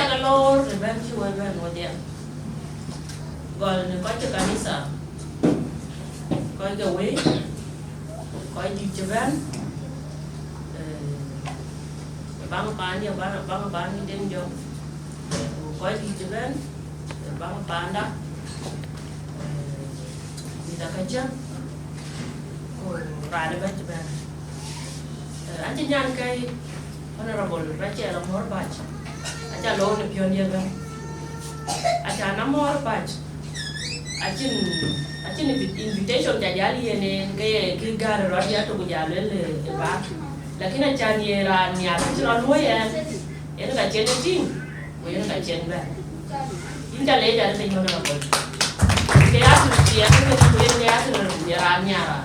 calor de ben ci wal ben model gol ne ko ci kanisa ko ga we ko di ci ben bang pan ya bang pan ni den jo ko di ci ben bang pan da ni da ka ja ko ra de ben ci ben anh chị nhan cây honorable Rachel Amor Bach acha lo ne pioneer ga acha na more batch achin invitation ja jali ne ke gar ro ya to ja le ba lakini acha ni ra ni a tro lo ya ene ga chen tin ko ene ga chen ba inda le ja le no na ko ke ya tu ya ke ene ya tu ni ra ni ra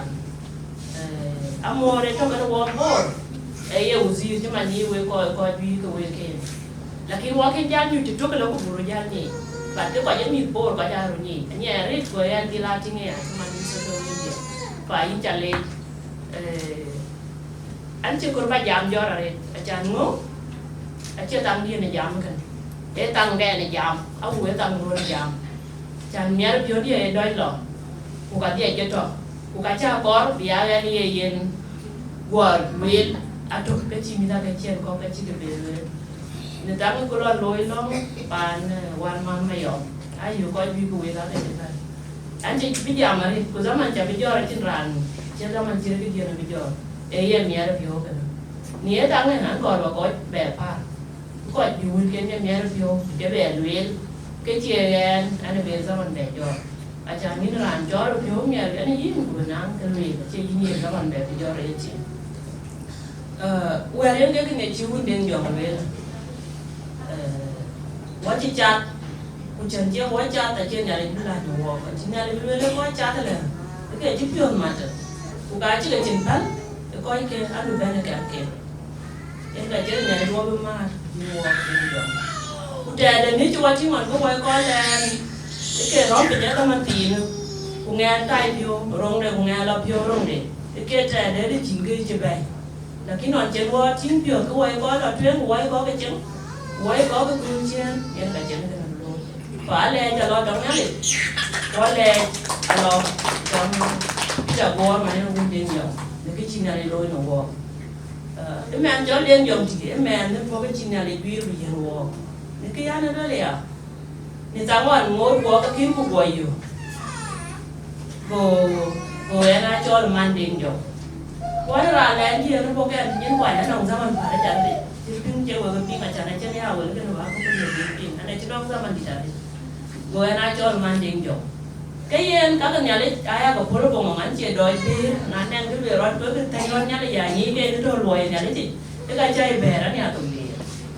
amore to ga wo bor ye uzir cuma ni we ko bi ko we ke lakini wakin jan yu to ko lo buru jan ni ba te ko je mi bor ba ja ru ni ni ri ko ya di la tinge ya cuma ni so do ni fa yin chale an che ko ba jam jo ra re a chan ngo a che tang ni ne jam kan e tang ge ne jam a wu e tang ro ne jam chan mi ar pyo di e doi lo ku ka di e je to ku ka cha bor bi a ni e yen gwa mi atau kecil minta kecil kau kecil ke belu, ni tangan kalau loi long pan wan man mayo, ayu kau biku weda le kan, anjing bijak mari, kau zaman cakap bijak orang cendran, zaman ciri bijak bijak, ya miara bio kan, ni tangan han kau kau berpar, kau jual kene miara bio, dia berluil, kecil kan, ane bel zaman bijak, aja ni ran jor bio miara, ane ini kau nang keluil, ciri ini zaman bijak receh. Well, you're getting a chew in your way. What you chat, which and your watch out that generally do like to walk, and generally really watch out a little. Okay, you feel matter. Who got you a timpan, the coin can have a benefit came. If I generally walk mad, you walk in your. Who dare the nature watching on go I call and the care on the gentleman teen, who can type you, wrong the who can love your own day. The kid had everything good to buy. Lakini on chen wo tin pyo ko wai ko la tuen wai ko ke chen wai ko ke kun chen yen ka chen ke lo fa le ja lo dong ya le wa le lo dong ja go ma ne un den yo ne ke chin ya le lo no wo e men jo len yo ti e men ne po ke chin ya le bi ru yen wo ne ke ya na le ya ni ta wan ngo wo ka kin ku go yo go ya na cho man den yo quá là làm gì nó có cái những quả nó nồng ra mình phải trả đi chứ đừng chơi vào cái phim mà trả này chơi nhau với cái nó không có nhiều tiền anh ấy chỉ nong ra mình thì trả đi rồi anh cho mình tiền dùng cái gì các cái nhà lấy ai có phô bông mà anh chơi đôi thì anh đang cái việc rồi với cái tay nó nhá là dài như cái nó lùi nhà lấy gì cái chơi bè đó nhà tụi mình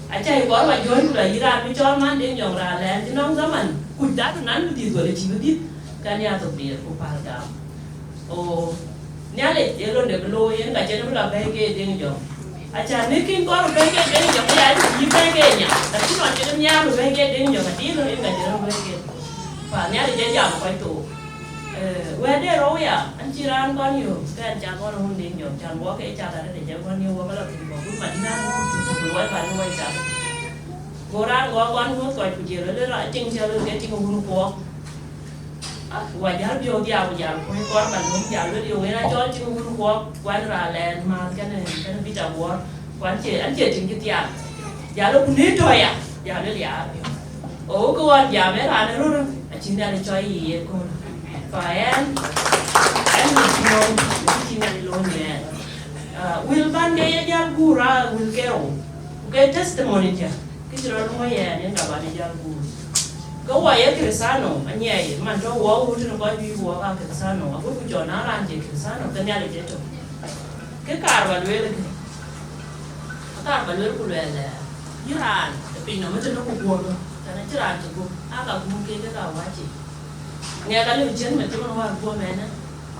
anh chơi quá mà vui là gì ra mới cho mình tiền dùng là làm chứ nong ra mình cùi đá tụi nó thì rồi chỉ có biết cái nhà tụi mình cũng phải cả ô nhá lệ chế luôn để lôi những cái chế nó là bé kia tiếng rồi, acha nếu kinh có bé kia tiếng rồi cái gì chỉ bé kia nhỉ,แต่ที่นอนchế nó nhá rồi bé kia tiếng rồi mà tí nữa những cái chế nó bé kia, và nhá thì chế giảm quay tụ, về đây rồi à, anh chỉ ra anh con nhiều, cái anh cha con hôn tiếng rồi, cha bố cái cha là để chế con nhiều quá, cái là thì bỏ cứ mà đi ra tụ nuôi và nuôi cha, bố ra con nuôi coi phụ chế rồi lại chinh theo cái chinh không có ngoài giá bio đi ao giờ con bạn muốn giờ nó điều này cho chứ không có quán là lên mà cái này bị trả quá quán chị anh chị chừng cái tiền giờ nó cũng hết rồi à giờ nó giả ố con giờ mấy là nó luôn chính là để cho gì con phải anh mình luôn chính là luôn nè will ban day giờ gura will kêu cái testimony chứ cái gì đó nó vậy nên là bạn giờ gura có vài cái Cristiano anh nhảy mà cho vợ hút nó coi video vào Cristiano à cũng cho nó làm gì Cristiano cái nhà này chết rồi cái car vào đuôi của đuôi là Iran vì nó mới cho nó cục buồn rồi cho nên chứ làm chỉ cục cả cũng kia cái đầu quá chị nghe cái lời chiến mà chúng nó vào cua mẹ nữa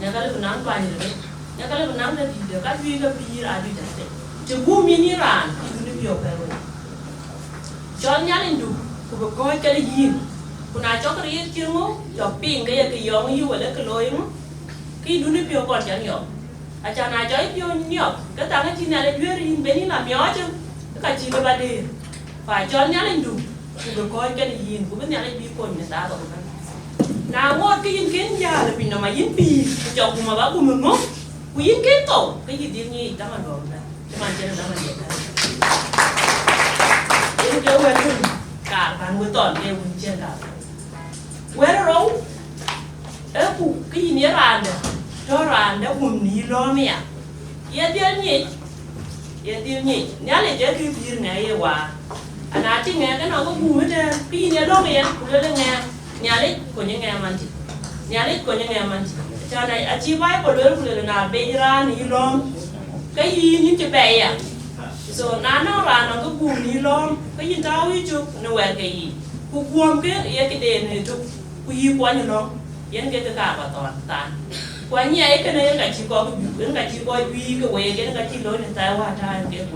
nghe cái lời nắng qua nhiều đấy nghe cái lời nắng là gì được cái video ra đi đấy chỉ cua mini Iran thì nó biểu phải rồi cho nhà lên đủ của coi cái gì kuna cho cái gì chứ ngô cho pin cái yong yêu là cái lối ngô cái đun nước biểu còn chẳng nhiều cha này cho ít biểu nhiều cái thằng cái chi này là duyên bên như làm nhỏ chứ cái chi cái bà đi phải cho nhá lên đủ ku ko cái yin ku ben ya le bi ko ni ta to kan na ngot cái yin ken ya le pin ma yin pi cho ku ma ba ku mo ku yin ken to cái gì din ni ta ma do na ta ma chen ta ma ye ka yin ke we ku ka ban mu ton ke ku chen ka we ro e ku cái gì ni ran de to ran de ku ni lo me ya ye dia ni nya le je ki bir nga ye wa ana ti nga cái nó có bu hết trơn cái gì nè đó mày cũng lên nghe nhà lấy của những nghe mình chị nhà lấy của những nghe mình cho này à chi vay của lứa là bây ra ni lom cái gì những cái bè à rồi nó là nó có bu ni lom cái gì tao ý chụp nó về cái gì cu cuom cái đèn này chụp cu gì quá nhiều lắm những cái cả và toàn tan quá nhảy cái này cái chỉ có cái chỉ có uy cái về cái chỉ lối này tao qua trai cái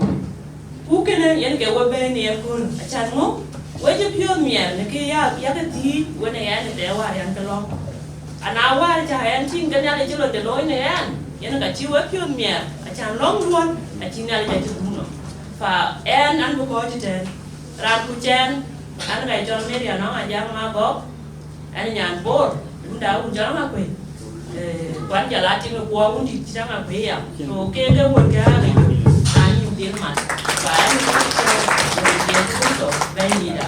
cú cái này những cái quay bên này con chăn ngốc với chụp phiêu miệng này kia ya cái gì với này anh để qua anh cái lo anh nào qua cho anh xin cái này chỉ là để lối này anh những cái chỉ với phiêu miệng chăn lóng luôn anh chỉ này là chụp luôn và anh có coi chứ trên ra khu chen anh này cho mấy điều nó là giang ma bóp anh nhàn bố đúng đâu cũng cho nó mà quyền quán giờ là chỉ là qua cũng chỉ chắc là quý à rồi cái quần cái này anh nhiều tiền mà và anh cũng cho tiền cũng rồi bên gì đó